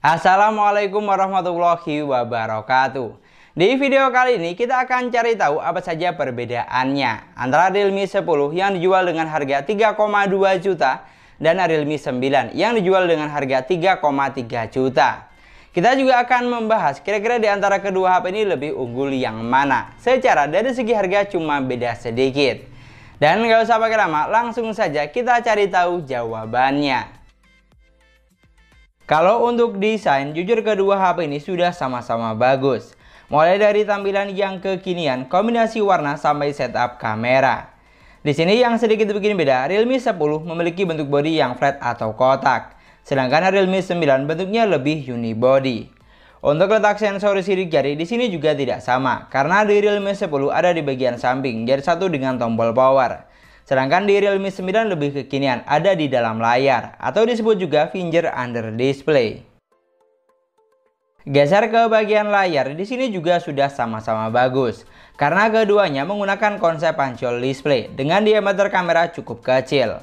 Assalamualaikum warahmatullahi wabarakatuh. Di video kali ini kita akan cari tahu apa saja perbedaannya antara Realme 10 yang dijual dengan harga 3,2 juta dan Realme 9 yang dijual dengan harga 3,3 juta. Kita juga akan membahas kira-kira di antara kedua HP ini lebih unggul yang mana. Secara dari segi harga cuma beda sedikit. Dan nggak usah pakai lama, langsung saja kita cari tahu jawabannya. Kalau untuk desain, jujur kedua HP ini sudah sama-sama bagus. Mulai dari tampilan yang kekinian, kombinasi warna sampai setup kamera. Di sini yang sedikit bikin beda, Realme 10 memiliki bentuk bodi yang flat atau kotak. Sedangkan Realme 9 bentuknya lebih unibody. Untuk letak sensor sidik jari di sini juga tidak sama, karena di Realme 10 ada di bagian samping, jari satu dengan tombol power. Sedangkan di Realme 9 lebih kekinian, ada di dalam layar atau disebut juga finger under display. Geser ke bagian layar, di sini juga sudah sama-sama bagus karena keduanya menggunakan konsep punch-hole display dengan diameter kamera cukup kecil.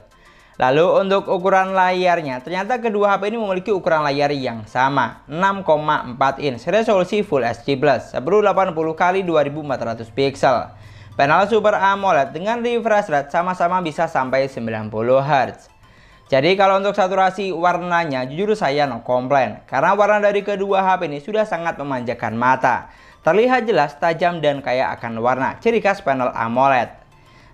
Lalu untuk ukuran layarnya, ternyata kedua HP ini memiliki ukuran layar yang sama, 6,4 inch, resolusi Full HD+, 1080x2400 pixel. Panel Super AMOLED dengan refresh rate sama-sama bisa sampai 90 Hz. Jadi kalau untuk saturasi warnanya jujur saya no komplain, karena warna dari kedua HP ini sudah sangat memanjakan mata. Terlihat jelas, tajam dan kaya akan warna, ciri khas panel AMOLED.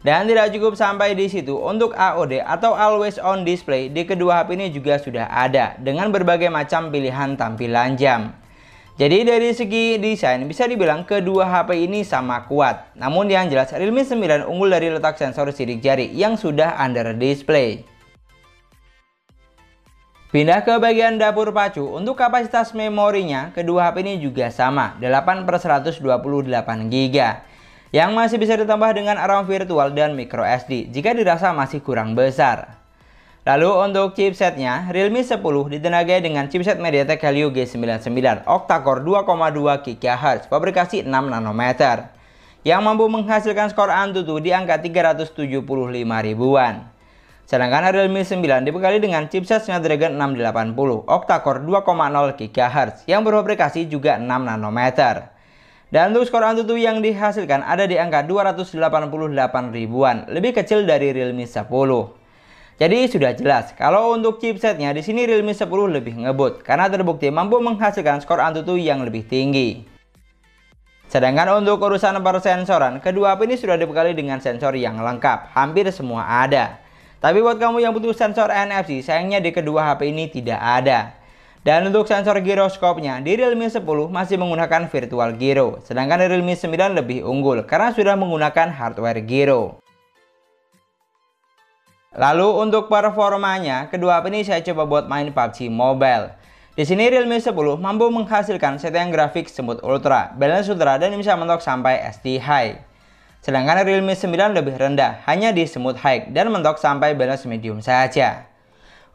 Dan tidak cukup sampai di situ, untuk AOD atau Always On Display di kedua HP ini juga sudah ada dengan berbagai macam pilihan tampilan jam. Jadi dari segi desain bisa dibilang kedua HP ini sama kuat. Namun yang jelas Realme 9 unggul dari letak sensor sidik jari yang sudah under display. Pindah ke bagian dapur pacu, untuk kapasitas memorinya kedua HP ini juga sama, 8/128 GB. Yang masih bisa ditambah dengan RAM virtual dan microSD jika dirasa masih kurang besar. Lalu untuk chipsetnya, Realme 10 ditenagai dengan chipset MediaTek Helio G99 octa-core 2,2 GHz fabrikasi 6 nanometer yang mampu menghasilkan skor Antutu di angka 375 ribuan. Sedangkan Realme 9 dibekali dengan chipset Snapdragon 680 octa-core 2,0 GHz yang berfabrikasi juga 6 nanometer. Dan untuk skor Antutu yang dihasilkan ada di angka 288 ribuan, lebih kecil dari Realme 10. Jadi sudah jelas kalau untuk chipsetnya di sini Realme 10 lebih ngebut karena terbukti mampu menghasilkan skor Antutu yang lebih tinggi. Sedangkan untuk urusan persensoran, kedua HP ini sudah dibekali dengan sensor yang lengkap, hampir semua ada. Tapi buat kamu yang butuh sensor NFC, sayangnya di kedua HP ini tidak ada. Dan untuk sensor giroskopnya, di Realme 10 masih menggunakan virtual gyro, sedangkan Realme 9 lebih unggul karena sudah menggunakan hardware gyro. Lalu untuk performanya, kedua HP ini saya coba buat main PUBG Mobile. Di sini Realme 10 mampu menghasilkan settingan grafik Smooth Ultra, Balance Ultra dan bisa mentok sampai SD High. Sedangkan Realme 9 lebih rendah, hanya di Smooth High dan mentok sampai Balance Medium saja.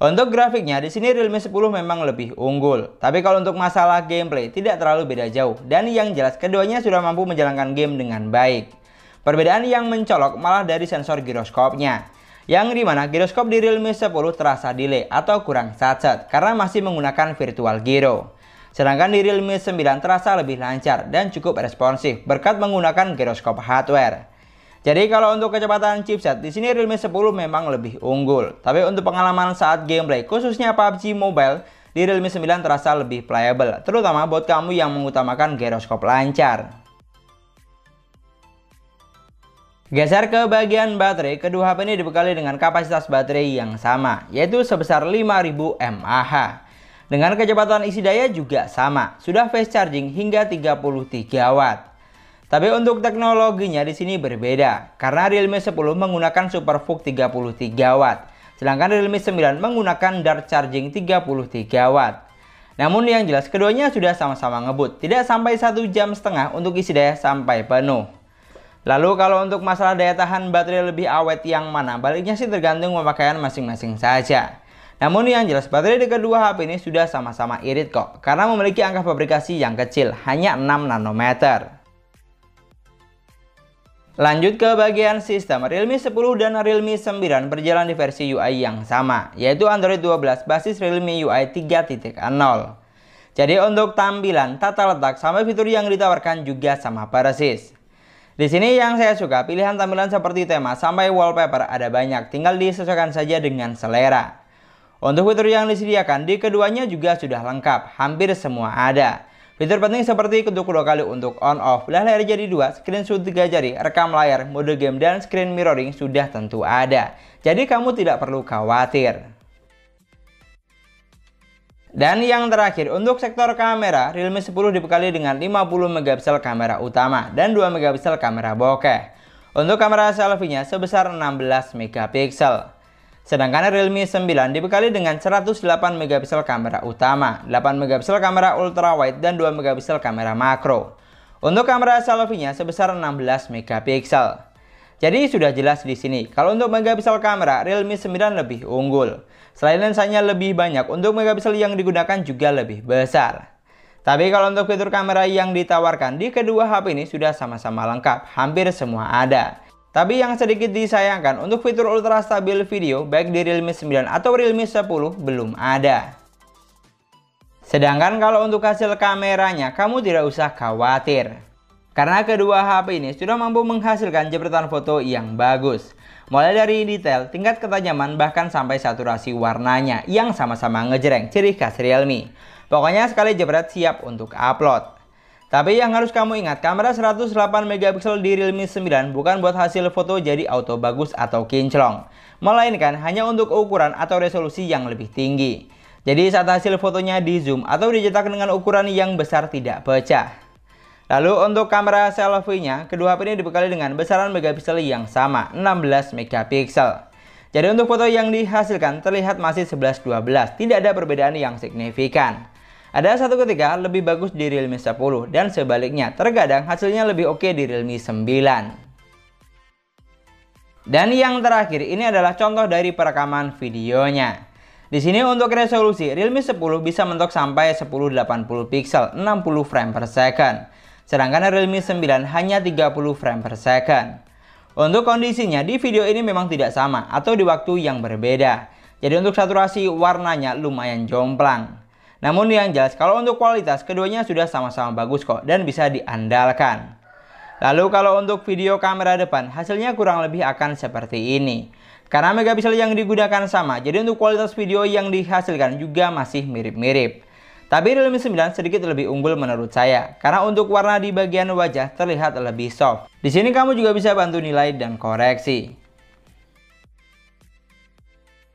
Untuk grafiknya di sini Realme 10 memang lebih unggul, tapi kalau untuk masalah gameplay tidak terlalu beda jauh dan yang jelas keduanya sudah mampu menjalankan game dengan baik. Perbedaan yang mencolok malah dari sensor giroskopnya. Yang dimana giroskop di Realme 10 terasa delay atau kurang satset karena masih menggunakan virtual gyro. Sedangkan di Realme 9 terasa lebih lancar dan cukup responsif berkat menggunakan giroskop hardware. Jadi kalau untuk kecepatan chipset di sini Realme 10 memang lebih unggul. Tapi untuk pengalaman saat gameplay khususnya PUBG Mobile di Realme 9 terasa lebih playable, terutama buat kamu yang mengutamakan giroskop lancar. Geser ke bagian baterai, kedua HP ini dibekali dengan kapasitas baterai yang sama, yaitu sebesar 5000 mAh. Dengan kecepatan isi daya juga sama, sudah fast charging hingga 33 Watt. Tapi untuk teknologinya di sini berbeda, karena Realme 10 menggunakan SuperVOOC 33 Watt, sedangkan Realme 9 menggunakan Dart Charging 33 Watt. Namun yang jelas keduanya sudah sama-sama ngebut, tidak sampai 1,5 jam untuk isi daya sampai penuh. Lalu kalau untuk masalah daya tahan baterai lebih awet yang mana, baliknya sih tergantung pemakaian masing-masing saja. Namun yang jelas baterai di kedua HP ini sudah sama-sama irit kok, karena memiliki angka fabrikasi yang kecil, hanya 6 nanometer. Lanjut ke bagian sistem, Realme 10 dan Realme 9 berjalan di versi UI yang sama, yaitu Android 12 basis Realme UI 3.0. Jadi untuk tampilan, tata letak, sampai fitur yang ditawarkan juga sama persis. Di sini yang saya suka, pilihan tampilan seperti tema sampai wallpaper ada banyak, tinggal disesuaikan saja dengan selera. Untuk fitur yang disediakan di keduanya juga sudah lengkap, hampir semua ada. Fitur penting seperti ketuk 2 kali untuk on off, belah layar jadi 2, screenshot 3 jari, rekam layar, mode game, dan screen mirroring sudah tentu ada. Jadi kamu tidak perlu khawatir. Dan yang terakhir, untuk sektor kamera, Realme 10 dibekali dengan 50 megapiksel kamera utama dan 2 megapiksel kamera bokeh. Untuk kamera selfie-nya sebesar 16 megapiksel. Sedangkan Realme 9 dibekali dengan 108 megapiksel kamera utama, 8 megapiksel kamera ultrawide, dan 2 megapiksel kamera makro. Untuk kamera selfie-nya sebesar 16 megapiksel. Jadi sudah jelas di sini, kalau untuk megapiksel kamera, Realme 9 lebih unggul. Selain lensanya lebih banyak, untuk megapiksel yang digunakan juga lebih besar. Tapi kalau untuk fitur kamera yang ditawarkan di kedua HP ini sudah sama-sama lengkap, hampir semua ada. Tapi yang sedikit disayangkan, untuk fitur ultra stabil video baik di Realme 9 atau Realme 10 belum ada. Sedangkan kalau untuk hasil kameranya, kamu tidak usah khawatir. Karena kedua HP ini sudah mampu menghasilkan jepretan foto yang bagus. Mulai dari detail, tingkat ketajaman, bahkan sampai saturasi warnanya yang sama-sama ngejreng, ciri khas Realme. Pokoknya sekali jepret siap untuk upload. Tapi yang harus kamu ingat, kamera 108 megapiksel di Realme 9 bukan buat hasil foto jadi auto bagus atau kinclong, melainkan hanya untuk ukuran atau resolusi yang lebih tinggi. Jadi saat hasil fotonya di zoom atau dicetak dengan ukuran yang besar tidak pecah. Lalu untuk kamera selfie-nya, kedua HP ini dibekali dengan besaran megapiksel yang sama, 16 megapiksel. Jadi untuk foto yang dihasilkan terlihat masih 11-12, tidak ada perbedaan yang signifikan. Ada satu ketika lebih bagus di Realme 10 dan sebaliknya, terkadang hasilnya lebih oke di Realme 9. Dan yang terakhir, ini adalah contoh dari perekaman videonya. Di sini untuk resolusi, Realme 10 bisa mentok sampai 1080 pixel, 60 frame per second. Sedangkan Realme 9 hanya 30 frame per second. Untuk kondisinya di video ini memang tidak sama atau di waktu yang berbeda. Jadi untuk saturasi warnanya lumayan jomplang. Namun yang jelas, kalau untuk kualitas keduanya sudah sama-sama bagus kok dan bisa diandalkan. Lalu kalau untuk video kamera depan, hasilnya kurang lebih akan seperti ini. Karena megapiksel yang digunakan sama, jadi untuk kualitas video yang dihasilkan juga masih mirip-mirip. Tapi Realme 9 sedikit lebih unggul menurut saya, karena untuk warna di bagian wajah terlihat lebih soft. Di sini kamu juga bisa bantu nilai dan koreksi.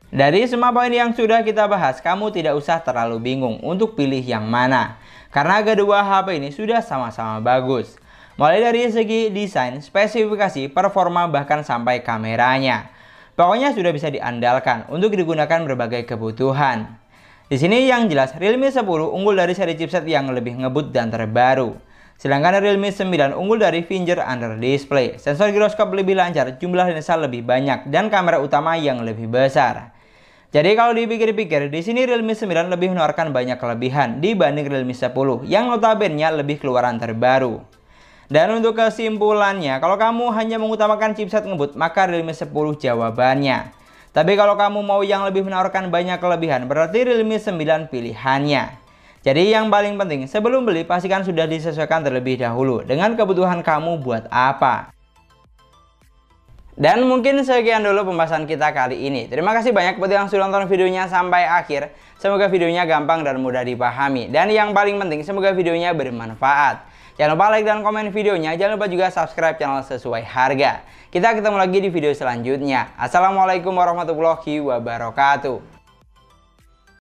Dari semua poin yang sudah kita bahas, kamu tidak usah terlalu bingung untuk pilih yang mana. Karena kedua HP ini sudah sama-sama bagus. Mulai dari segi desain, spesifikasi, performa, bahkan sampai kameranya. Pokoknya sudah bisa diandalkan untuk digunakan berbagai kebutuhan. Di sini yang jelas, Realme 10 unggul dari seri chipset yang lebih ngebut dan terbaru. Sedangkan Realme 9 unggul dari finger under display, sensor giroskop lebih lancar, jumlah lensa lebih banyak, dan kamera utama yang lebih besar. Jadi kalau dipikir-pikir, di sini Realme 9 lebih menawarkan banyak kelebihan dibanding Realme 10 yang notabene lebih keluaran terbaru. Dan untuk kesimpulannya, kalau kamu hanya mengutamakan chipset ngebut, maka Realme 10 jawabannya. Tapi kalau kamu mau yang lebih menawarkan banyak kelebihan, berarti Realme 9 pilihannya. Jadi yang paling penting, sebelum beli pastikan sudah disesuaikan terlebih dahulu dengan kebutuhan kamu buat apa. Dan mungkin sekian dulu pembahasan kita kali ini. Terima kasih banyak buat yang sudah nonton videonya sampai akhir. Semoga videonya gampang dan mudah dipahami. Dan yang paling penting, semoga videonya bermanfaat. Jangan lupa like dan komen videonya. Jangan lupa juga subscribe channel sesuai harga. Kita ketemu lagi di video selanjutnya. Assalamualaikum warahmatullahi wabarakatuh.